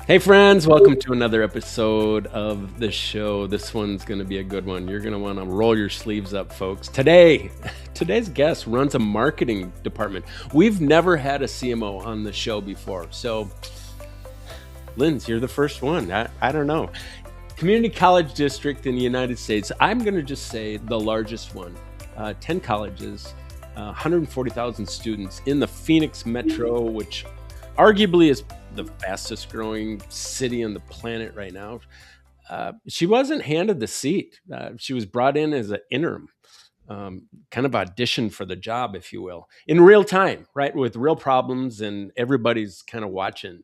Hey, friends, welcome to another episode of the show. This one's going to be a good one. You're going to want to roll your sleeves up, folks. Today's guest runs a marketing department. We've never had a CMO on the show before. So, Linz, you're the first one. I don't know. Community college district in the United States. I'm going to just say the largest one. 10 colleges, 140,000 students in the Phoenix metro, which arguably is the fastest growing city on the planet right now. She wasn't handed the seat. She was brought in as an interim, kind of audition for the job, if you will, in real time, right? With real problems, and everybody's kind of watching.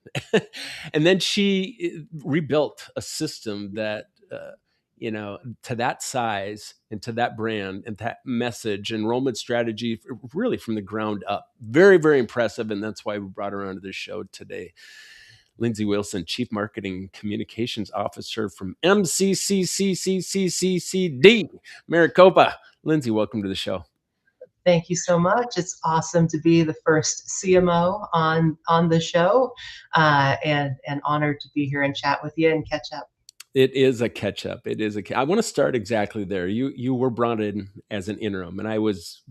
And then she rebuilt a system that, to that size and to that brand and that message, enrollment strategy, really from the ground up. Very, very impressive. And that's why we brought her onto this show today. Lindsay Wilson, Chief Marketing Communications Officer from MCCCCCCCD, Maricopa. Lindsay, welcome to the show. Thank you so much. It's awesome to be the first CMO on the show, and honored to be here and chat with you and catch up. It is a catch up. I want to start exactly there. You were brought in as an interim, and I was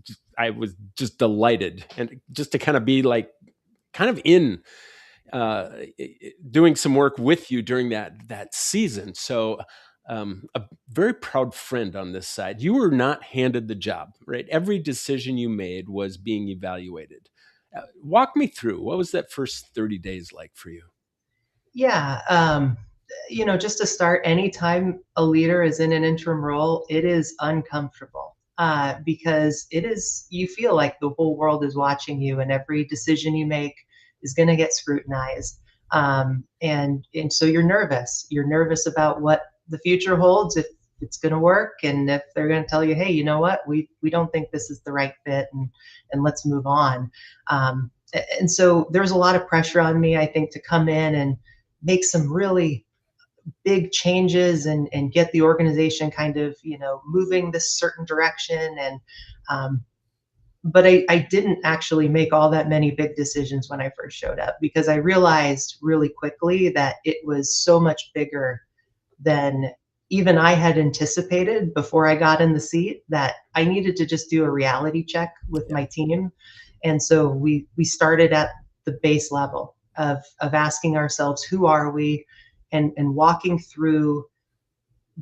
just delighted, and just to kind of be like kind of in uh, doing some work with you during that season. So, a very proud friend on this side. You were not handed the job, right? Every decision you made was being evaluated. Walk me through, what was that first 30 days like for you? Yeah, just to start, anytime a leader is in an interim role, it is uncomfortable because you feel like the whole world is watching you, and every decision you make is going to get scrutinized. And so you're nervous. You're nervous about what the future holds, if it's going to work, and if they're going to tell you, hey, you know what, we don't think this is the right fit, and let's move on. And so there's a lot of pressure on me, I think, to come in and make some really big changes and get the organization kind of moving this certain direction. And but I didn't actually make all that many big decisions when I first showed up, because I realized really quickly that it was so much bigger than even I had anticipated before I got in the seat, that I needed to just do a reality check with Yeah. my team. And so we started at the base level of asking ourselves, who are we, and walking through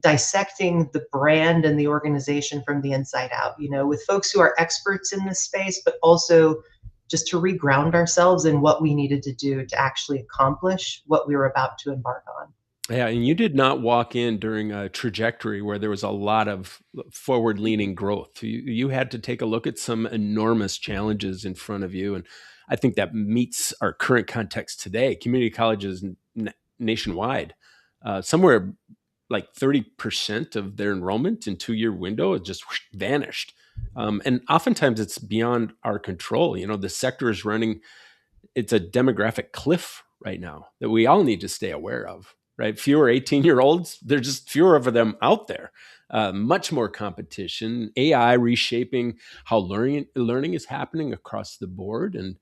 dissecting the brand and the organization from the inside out, with folks who are experts in this space, but also just to reground ourselves in what we needed to do to actually accomplish what we were about to embark on. Yeah, and you did not walk in during a trajectory where there was a lot of forward-leaning growth. You had to take a look at some enormous challenges in front of you, and I think that meets our current context today. Community colleges nationwide, somewhere like 30% of their enrollment in 2-year window has just vanished. And oftentimes it's beyond our control. The sector is running, it's a demographic cliff right now that we all need to stay aware of, right? Fewer 18-year-olds, there's just fewer of them out there. Much more competition, AI reshaping how learning is happening across the board. And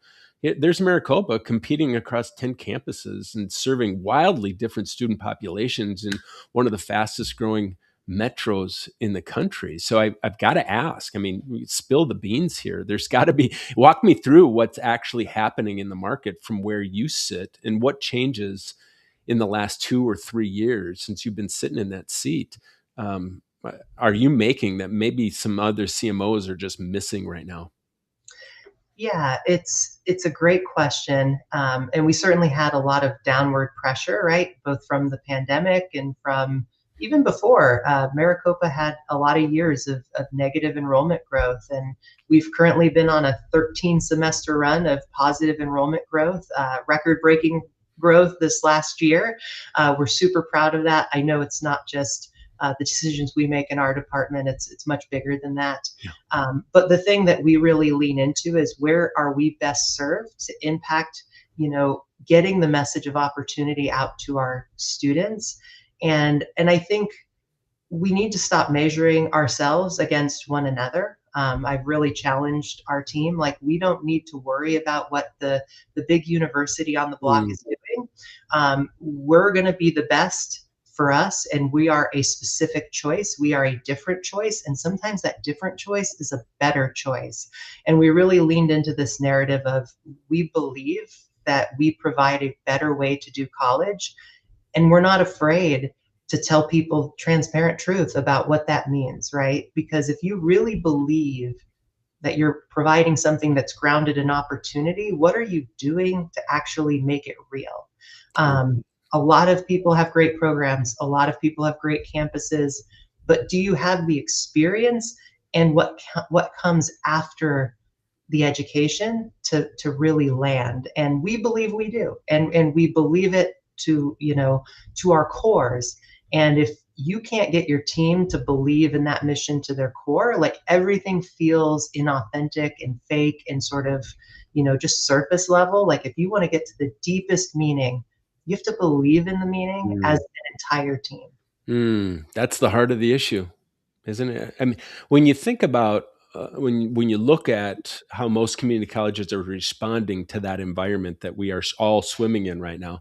there's Maricopa competing across 10 campuses and serving wildly different student populations in one of the fastest growing metros in the country. So I've got to ask, I mean, spill the beans here. There's got to be, walk me through what's actually happening in the market from where you sit, and what changes in the last 2 or 3 years since you've been sitting in that seat. Um, are you making that maybe some other CMOs are just missing right now? Yeah, it's a great question, and we certainly had a lot of downward pressure, right? Both from the pandemic and from even before. Maricopa had a lot of years of negative enrollment growth, and we've currently been on a 13 semester run of positive enrollment growth, record breaking growth this last year. We're super proud of that. I know it's not just the decisions we make in our department. It's much bigger than that. Yeah. But the thing that we really lean into is, where are we best served to impact, getting the message of opportunity out to our students. And I think we need to stop measuring ourselves against one another. I've really challenged our team. Like, we don't need to worry about what the big university on the block Mm, is doing. We're going to be the best for us, and we are a specific choice. We are a different choice, and sometimes that different choice is a better choice. And we really leaned into this narrative of we believe that we provide a better way to do college, and we're not afraid to tell people transparent truth about what that means, right? Because if you really believe that you're providing something that's grounded in opportunity, what are you doing to actually make it real? Um, a lot of people have great programs, a lot of people have great campuses, but do you have the experience and what comes after the education to really land? And we believe we do, and we believe it to, to our cores. And if you can't get your team to believe in that mission to their core, like everything feels inauthentic and fake and sort of, just surface level. Like if you want to get to the deepest meaning, you have to believe in the meaning as Mm. an entire team. That's the heart of the issue, isn't it? I mean, when you think about when you look at how most community colleges are responding to that environment that we are all swimming in right now,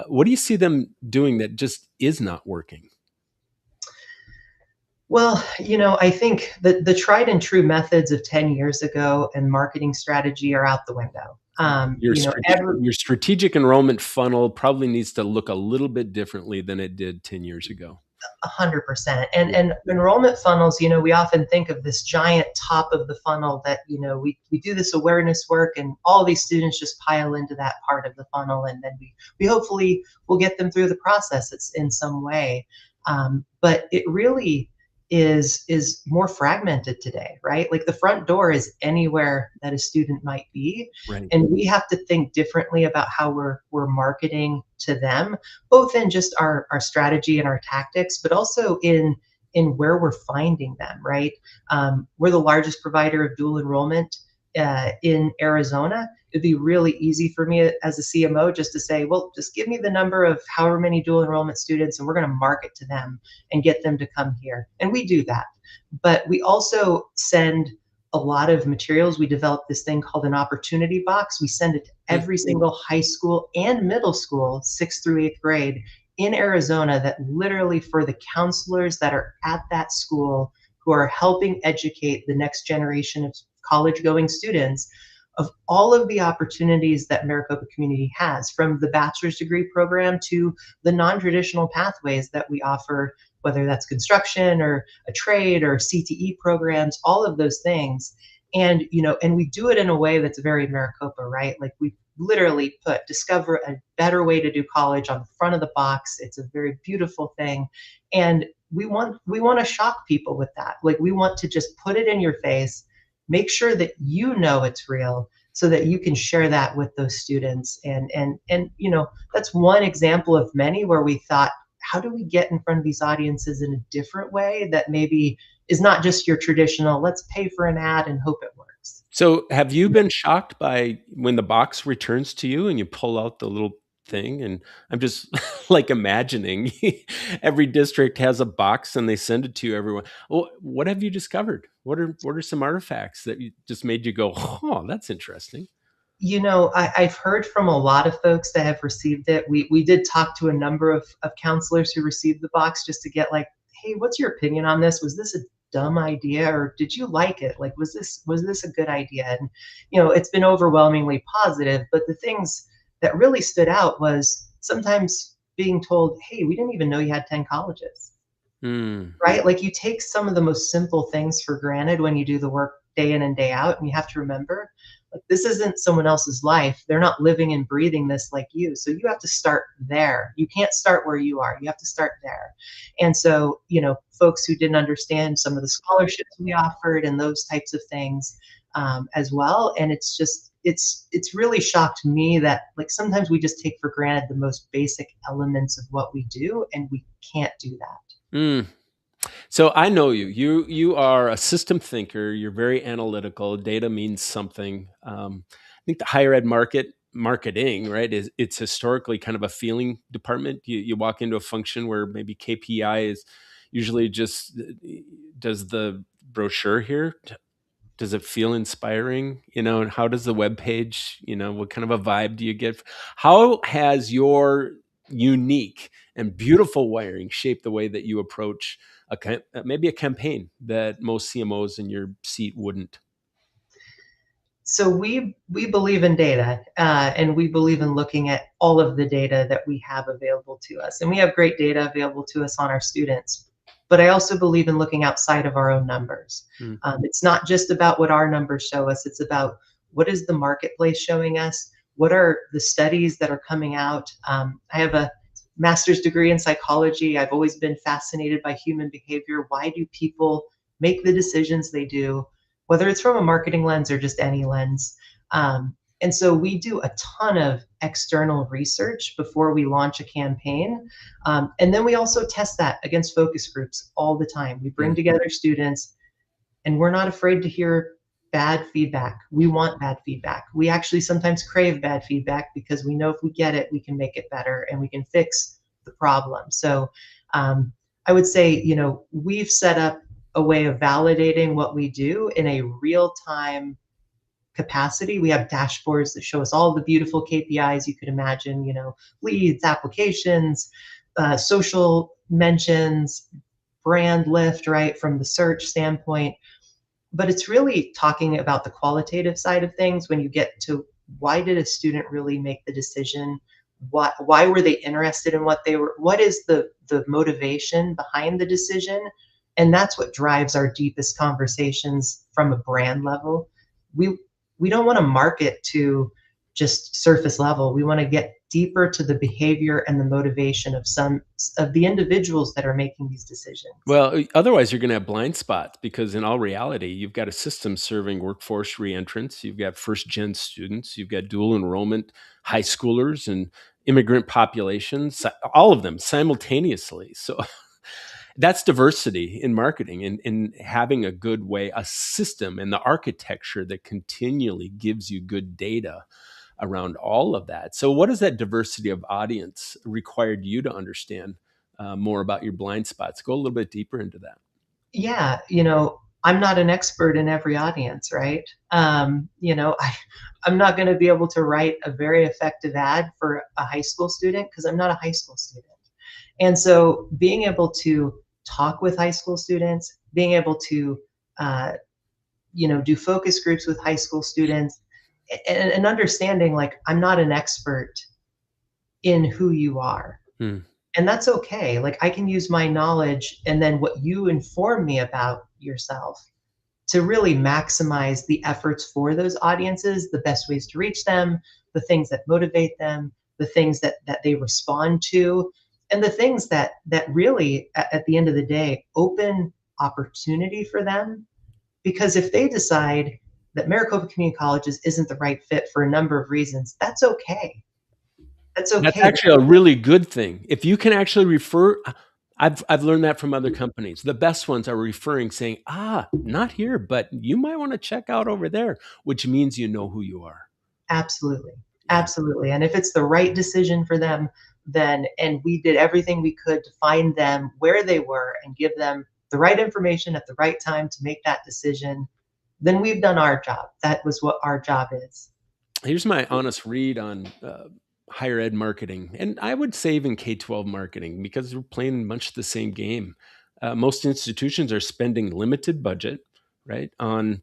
what do you see them doing that just is not working? Well, I think the tried and true methods of 10 years ago and marketing strategy are out the window. Your strategic enrollment funnel probably needs to look a little bit differently than it did 10 years ago. 100%. And enrollment funnels, we often think of this giant top of the funnel that, we do this awareness work and all these students just pile into that part of the funnel. And then we hopefully will get them through the process it's in some way. But it really is more fragmented today, right? Like the front door is anywhere that a student might be. Right. And we have to think differently about how we're marketing to them, both in just our strategy and our tactics, but also in where we're finding them, right? We're the largest provider of dual enrollment in Arizona. It'd be really easy for me as a CMO just to say, well, just give me the number of however many dual enrollment students, and we're going to market to them and get them to come here. And we do that. But we also send a lot of materials. We developed this thing called an opportunity box. We send it to every single high school and middle school, 6th through 8th grade in Arizona, that literally for the counselors that are at that school who are helping educate the next generation of college going students of all of the opportunities that Maricopa Community has, from the bachelor's degree program to the non-traditional pathways that we offer, whether that's construction or a trade or CTE programs, all of those things. And, and we do it in a way that's very Maricopa, right? Like we literally put discover a better way to do college on the front of the box. It's a very beautiful thing. And we want to shock people with that. Like we want to just put it in your face, make sure that you know it's real so that you can share that with those students. And that's one example of many where we thought, how do we get in front of these audiences in a different way that maybe is not just your traditional, let's pay for an ad and hope it works. So, have you been shocked by when the box returns to you and you pull out the little thing? And I'm just like imagining every district has a box and they send it to you. Everyone. Well, what have you discovered? What are some artifacts that just made you go, "Oh, that's interesting"? I've heard from a lot of folks that have received it. We did talk to a number of counselors who received the box just to get like, hey, what's your opinion on this? Was this a dumb idea or did you like it? Like, was this a good idea? And it's been overwhelmingly positive. But the things that really stood out was sometimes being told, hey, we didn't even know you had 10 colleges, Hmm. right? Like you take some of the most simple things for granted when you do the work day in and day out, and you have to remember, like this isn't someone else's life. They're not living and breathing this like you. So you have to start there. You can't start where you are. You have to start there. And so, folks who didn't understand some of the scholarships we offered and those types of things as well. And it's just, it's really shocked me that like sometimes we just take for granted the most basic elements of what we do, and we can't do that. Hmm. So I know you. You are a system thinker. You're very analytical. Data means something. I think the higher ed marketing, right, is it's historically kind of a feeling department. You walk into a function where maybe KPI is usually just does the brochure here Does it feel inspiring? And how does the web page, what kind of a vibe do you get? How has your unique and beautiful wiring shaped the way that you approach maybe a campaign that most CMOs in your seat wouldn't? So we believe in data, and we believe in looking at all of the data that we have available to us, and we have great data available to us on our students. But I also believe in looking outside of our own numbers. Mm, It's not just about what our numbers show us; it's about what is the marketplace showing us. What are the studies that are coming out? I have a master's degree in psychology. I've always been fascinated by human behavior. Why do people make the decisions they do? Whether it's from a marketing lens or just any lens. And so we do a ton of external research before we launch a campaign. And then we also test that against focus groups all the time. We bring mm. together students, and we're not afraid to hear bad feedback. We want bad feedback. We actually sometimes crave bad feedback because we know if we get it, we can make it better and we can fix the problem. So um, I would say, we've set up a way of validating what we do in a real time capacity. We have dashboards that show us all the beautiful KPIs you could imagine, leads, applications, social mentions, brand lift, right, from the search standpoint. But it's really talking about the qualitative side of things when you get to why did a student really make the decision? Why were they interested in what is the motivation behind the decision? And that's what drives our deepest conversations from a brand level. We we don't want to market to just surface level. We want to get deeper to the behavior and the motivation of some of the individuals that are making these decisions. Well, otherwise you're going to have blind spots because in all reality, you've got a system serving workforce reentrants, you've got first gen students, you've got dual enrollment high schoolers and immigrant populations, all of them simultaneously. So that's diversity in marketing and having a good way, a system and the architecture that continually gives you good data around all of that. So, what has that diversity of audience required you to understand more about your blind spots? Go a little bit deeper into that. Yeah, I'm not an expert in every audience, right? I'm not going to be able to write a very effective ad for a high school student because I'm not a high school student. And so being able to talk with high school students, being able to, uh, do focus groups with high school students, and understanding like I'm not an expert in who you are. Hmm. And that's okay. Like I can use my knowledge and then what you inform me about yourself to really maximize the efforts for those audiences, the best ways to reach them, the things that motivate them, the things that they respond to, and the things that really at the end of the day open opportunity for them. Because if they decide that Maricopa Community Colleges isn't the right fit for a number of reasons, that's okay. That's That's okay. actually a really good thing. If you can actually refer, I've learned that from other companies. The best ones are referring, saying, not here, but you might want to check out over there, which means you know who you are. Absolutely. Yeah. Absolutely. And if it's the right decision for them, then, and we did everything we could to find them where they were and give them the right information at the right time to make that decision, then we've done our job. That was what our job is. Here's my honest read on higher ed marketing, and I would say even K-12 marketing because we're playing much the same game. Most institutions are spending limited budget, right, on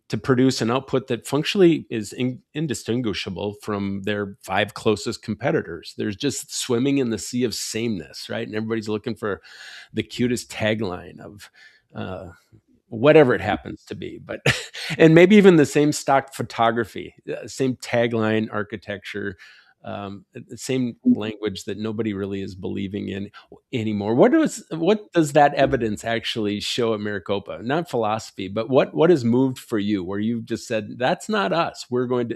to produce an output that functionally is indistinguishable from their five closest competitors. There's just swimming in the sea of sameness, right, and everybody's looking for the cutest tagline of uh, whatever it happens to be, but and maybe even the same stock photography, same tagline architecture, the same language that nobody really is believing in anymore. What does that evidence actually show at Maricopa? Not philosophy, but what has moved for you, where you just said that's not us. We're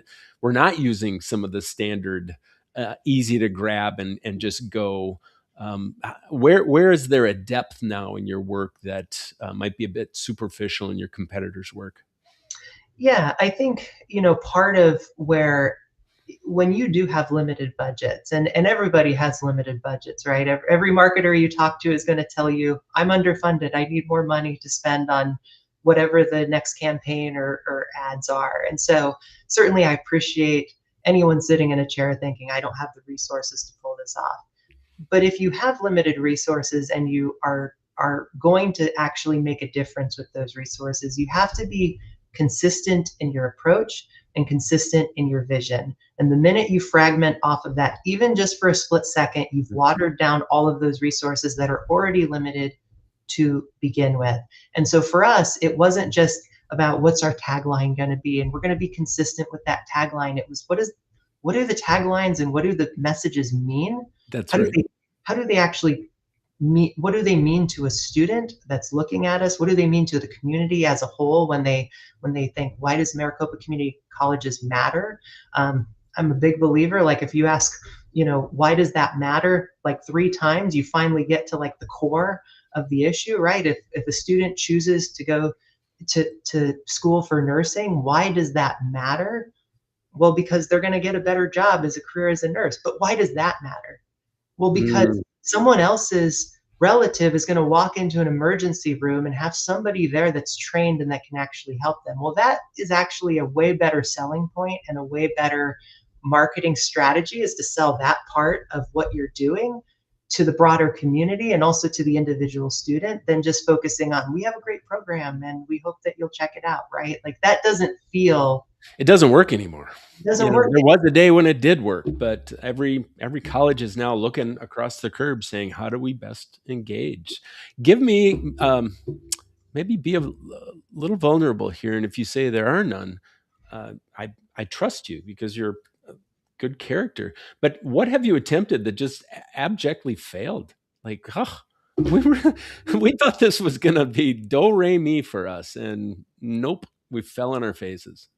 not using some of the standard, easy to grab and just go. Where is there a depth now in your work that might be a bit superficial in your competitors' work? Yeah, I think, part of where when you do have limited budgets, and everybody has limited budgets, right? Every marketer you talk to is going to tell you, I'm underfunded. I need more money to spend on whatever the next campaign or ads are. And so certainly I appreciate anyone sitting in a chair thinking, I don't have the resources to pull this off. But if you have limited resources and you are going to actually make a difference with those resources, you have to be consistent in your approach and consistent in your vision. And the minute you fragment off of that, even just for a split second, you've watered down all of those resources that are already limited to begin with. And so for us, it wasn't just about what's our tagline going to be, and we're going to be consistent with that tagline. It was what do the taglines and what do the messages mean? That's How do right. they actually mean? What do they mean to a student that's looking at us? What do they mean to the community as a whole when they think, why does Maricopa Community Colleges matter? I'm a big believer. Like if you ask, why does that matter? Like 3 times, you finally get to like the core of the issue, right? If a student chooses to go to school for nursing, why does that matter? Well, because they're going to get a better job as a career as a nurse. But why does that matter? Well, because Mm. someone else's relative is going to walk into an emergency room and have somebody there that's trained and that can actually help them. Well, that is actually a way better selling point and a way better marketing strategy, is to sell that part of what you're doing to the broader community and also to the individual student than just focusing on, we have a great program and we hope that you'll check it out, right? Like that It doesn't work anymore. doesn't work. There was a day when it did work, but every college is now looking across the curb saying, how do we best engage? Give me maybe be a little vulnerable here, and if you say there are none, I trust you because you're a good character. But what have you attempted that just abjectly failed? Like, we were, we thought this was gonna be do re mi for us, and nope, we fell on our faces.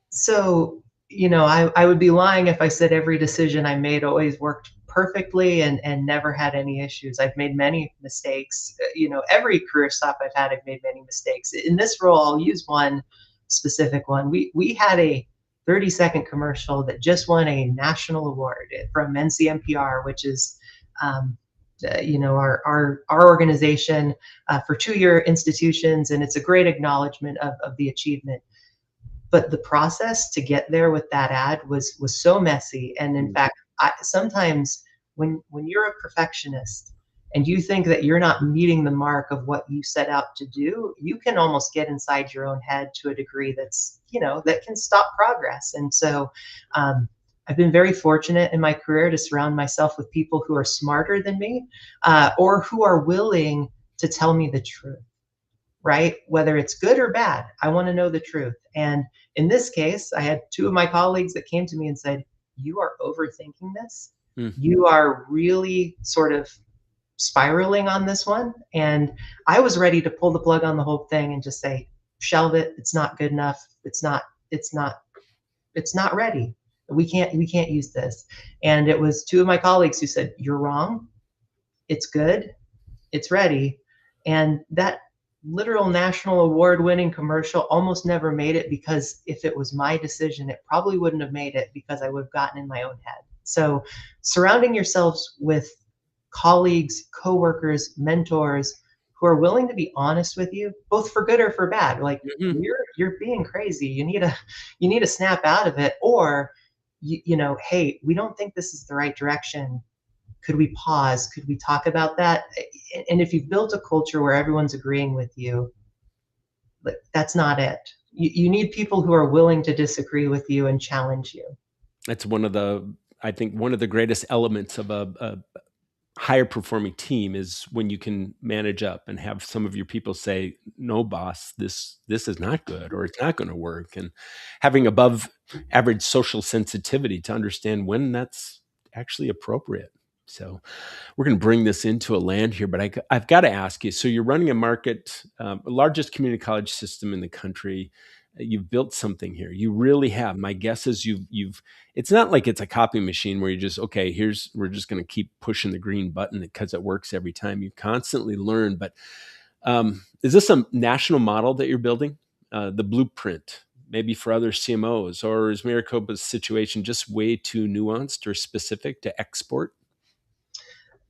So, I would be lying if I said every decision I made always worked perfectly and never had any issues. I've made many mistakes. Every career stop I've had, I've made many mistakes. In this role, I'll use one specific one. We had a 30-second commercial that just won a national award from NCMPR, which is our organization for 2-year institutions, and it's a great acknowledgement of the achievement. But the process to get there with that ad was so messy. And in Mm. fact, sometimes when you're a perfectionist and you think that you're not meeting the mark of what you set out to do, you can almost get inside your own head to a degree that can stop progress. And so I've been very fortunate in my career to surround myself with people who are smarter than me, or who are willing to tell me the truth, right? Whether it's good or bad, I want to know the truth. And in this case, I had 2 of my colleagues that came to me and said, you are overthinking this. Mm. You are really sort of spiraling on this one. And I was ready to pull the plug on the whole thing and just say, shelve it. It's not good enough. It's not ready. We can't use this. And it was 2 of my colleagues who said, you're wrong. It's good, it's ready. And that literal national award winning commercial almost never made it, because if it was my decision, it probably wouldn't have made it because I would have gotten in my own head. So surrounding yourselves with colleagues, coworkers, mentors who are willing to be honest with you, both for good or for bad. Like, Mhm. you're being crazy. You need to snap out of it, or hey, we don't think this is the right direction. Could we pause? Could we talk about that? And if you've built a culture where everyone's agreeing with you, like, that's not it. You need people who are willing to disagree with you and challenge you. That's I think one of the greatest elements of a higher performing team is when you can manage up and have some of your people say, "No, boss, this is not good, or it's not going to work," and having above average social sensitivity to understand when that's actually appropriate. So we're going to bring this into a land here, but I've got to ask you. So you're running a market, largest community college system in the country. You've built something here. You really have. My guess is you've. It's not like it's a copy machine where you just okay. We're just going to keep pushing the green button because it works every time. You constantly learn. But is this a national model that you're building? The blueprint, maybe for other CMOs, or is Maricopa's situation just way too nuanced or specific to export?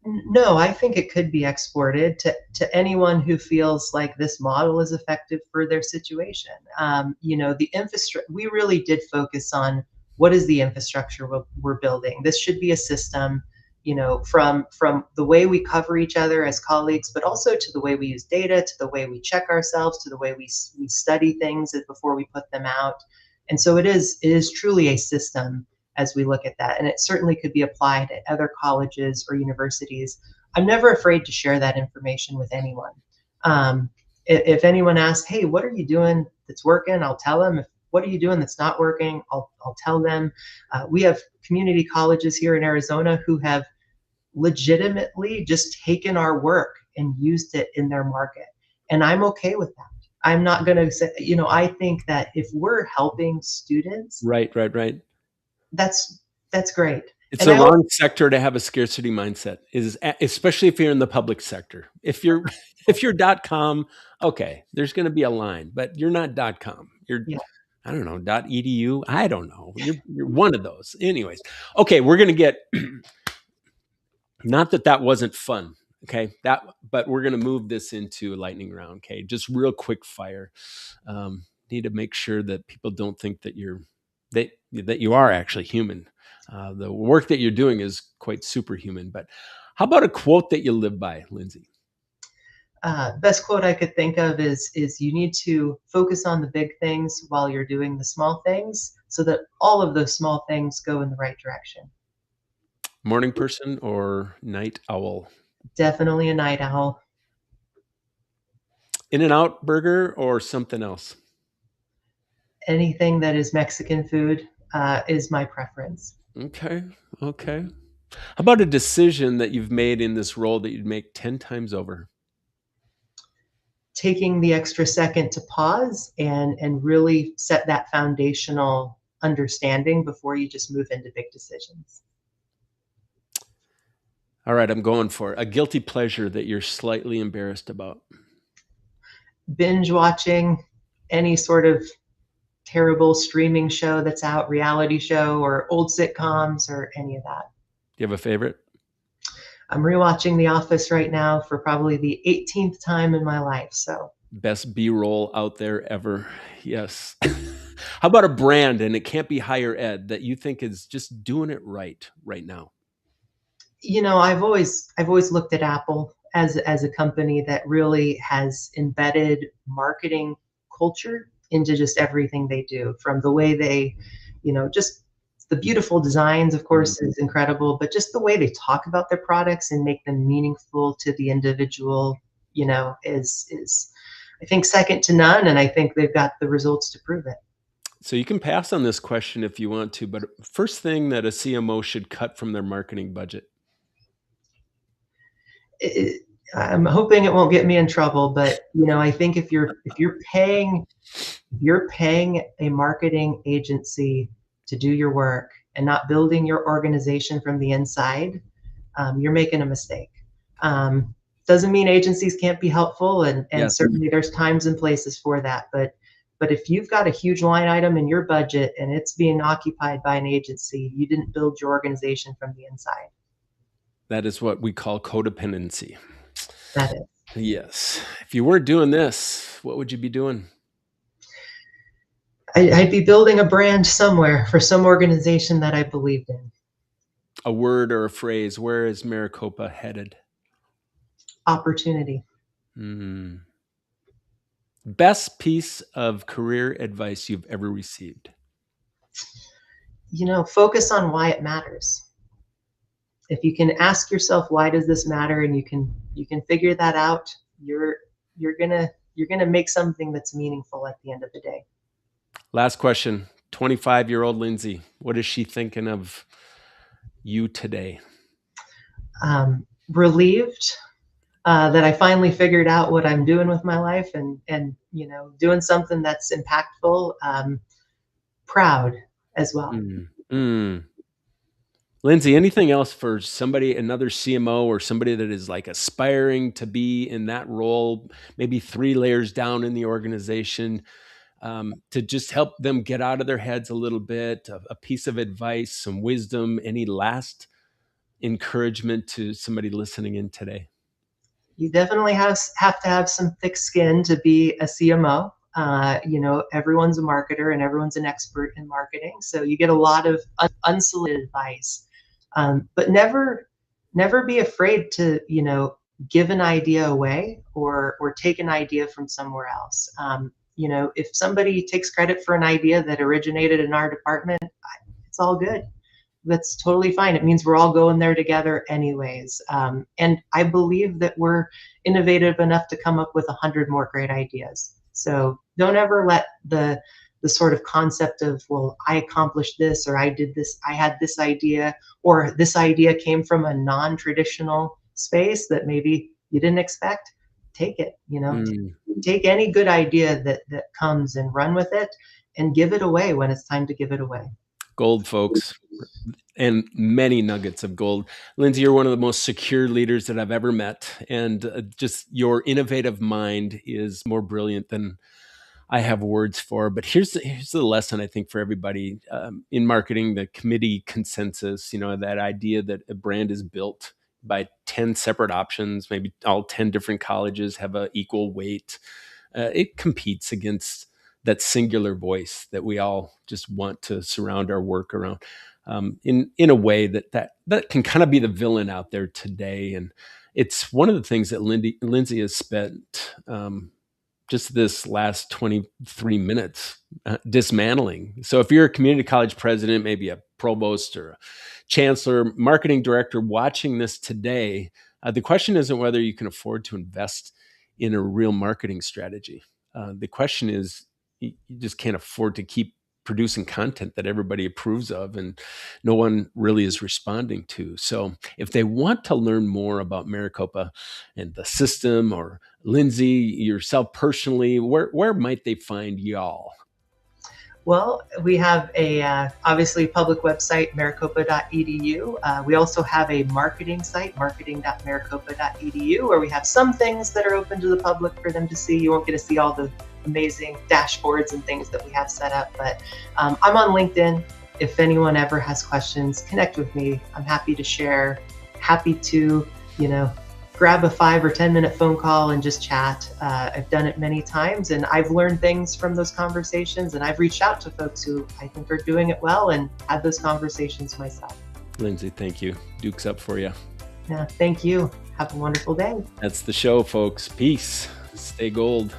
No, I think it could be exported to anyone who feels like this model is effective for their situation. The infrastructure, we really did focus on what is the infrastructure we're building. This should be a system, from the way we cover each other as colleagues, but also to the way we use data, to the way we check ourselves, to the way we study things before we put them out. And so it is truly a system as we look at that. And it certainly could be applied at other colleges or universities. I'm never afraid to share that information with anyone. If anyone asks, hey, what are you doing that's working? I'll tell them. If what are you doing that's not working? I'll tell them. We have community colleges here in Arizona who have legitimately just taken our work and used it in their market. And I'm okay with that. I'm not going to say, I think that if we're helping students, Right, right, right. that's that's great. It's And the I always, wrong sector to have a scarcity mindset, is especially if you're in the public sector. If you're if you're .com, okay, there's going to be a line, but you're not .com. You're, yeah, I don't know, .edu. I don't know. You're one of those. Anyways, okay, we're going to get, not that that wasn't fun. Okay, but we're going to move this into a lightning round. Okay, just real quick fire. Need to make sure that people don't think that that you are actually human. The work that you're doing is quite superhuman. But how about a quote that you live by, Lindsay? best quote I could think of is you need to focus on the big things while you're doing the small things so that all of those small things go in the right direction. Morning person or night owl? Definitely a night owl. In and out burger or something else? Anything that is Mexican food is my preference. Okay, okay. How about a decision that you've made in this role that you'd make 10 times over? Taking the extra second to pause and really set that foundational understanding before you just move into big decisions. All right, I'm going for it. A guilty pleasure that you're slightly embarrassed about. Binge watching any sort of terrible streaming show that's out, reality show or old sitcoms or any of that. Do you have a favorite? I'm rewatching The Office right now for probably the 18th time in my life. So, Best B roll out there ever. Yes. How about a brand, and it can't be higher ed, that you think is just doing it right now? I've always looked at Apple as a company that really has embedded marketing culture into just everything they do, from the way they, just the beautiful designs, of Mm. course, is incredible, but just the way they talk about their products and make them meaningful to the individual, is I think second to none, and I think they've got the results to prove it. So you can pass on this question if you want to, but first thing that a CMO should cut from their marketing budget. it, I'm hoping it won't get me in trouble, but I think if you're paying a marketing agency to do your work and not building your organization from the inside, you're making a mistake. Doesn't mean agencies can't be helpful, and Yes, certainly there's times and places for that. But if you've got a huge line item in your budget and it's being occupied by an agency, you didn't build your organization from the inside. that is what we call codependency. That is. Yes. If you weren't doing this, what would you be doing? I'd be building a brand somewhere for some organization that I believed in. A word or a phrase. Where is Maricopa headed? Opportunity. Hmm. Best piece of career advice you've ever received? Focus on why it matters. If you can ask yourself why does this matter, and you can figure that out, you're gonna make something that's meaningful at the end of the day. Last question. 25-year-old Lindsay, what is she thinking of you today? Relieved that I finally figured out what I'm doing with my life, and doing something that's impactful. Proud as well. Mm. Mm. Lindsay, anything else for somebody, another CMO or somebody that is like aspiring to be in that role, maybe 3 layers down in the organization, to just help them get out of their heads a little bit, a piece of advice, some wisdom, any last encouragement to somebody listening in today? You definitely have to have some thick skin to be a CMO. Everyone's a marketer and everyone's an expert in marketing, so you get a lot of unsolicited advice. But never be afraid to give an idea away or take an idea from somewhere else. If somebody takes credit for an idea that originated in our department, it's all good. That's totally fine. It means we're all going there together anyways. And I believe that we're innovative enough to come up with 100 more great ideas. So don't ever let the sort of concept of, well, I accomplished this, or I did this, I had this idea, or this idea came from a non-traditional space that maybe you didn't expect. Take it, Mm, take any good idea that comes and run with it and give it away when it's time to give it away. gold, folks, and many nuggets of gold. Lindsay, you're one of the most secure leaders that I've ever met. And just your innovative mind is more brilliant than I have words for. But here's the lesson, I think, for everybody in marketing: the committee consensus. That idea that a brand is built by 10 separate options, maybe all 10 different colleges have a equal weight. It competes against that singular voice that we all just want to surround our work around, in a way that can kind of be the villain out there today. And it's one of the things that Lindsay has spent just this last 23 minutes dismantling. So if you're a community college president, maybe a provost or a chancellor, marketing director watching this today, the question isn't whether you can afford to invest in a real marketing strategy. The question is, you just can't afford to keep producing content that everybody approves of and no one really is responding to. So if they want to learn more about Maricopa and the system, or Lindsay, yourself personally, where might they find y'all? Well, we have a obviously public website, maricopa.edu. We also have a marketing site, marketing.maricopa.edu, where we have some things that are open to the public for them to see. You won't get to see all the amazing dashboards and things that we have set up, but I'm on LinkedIn. If anyone ever has questions, connect with me. I'm happy to share, happy to, grab a 5 or 10 minute phone call and just chat. I've done it many times and I've learned things from those conversations, and I've reached out to folks who I think are doing it well and had those conversations myself. Lindsay, thank you. Duke's up for you. Yeah, thank you. Have a wonderful day. That's the show, folks. Peace. Stay gold.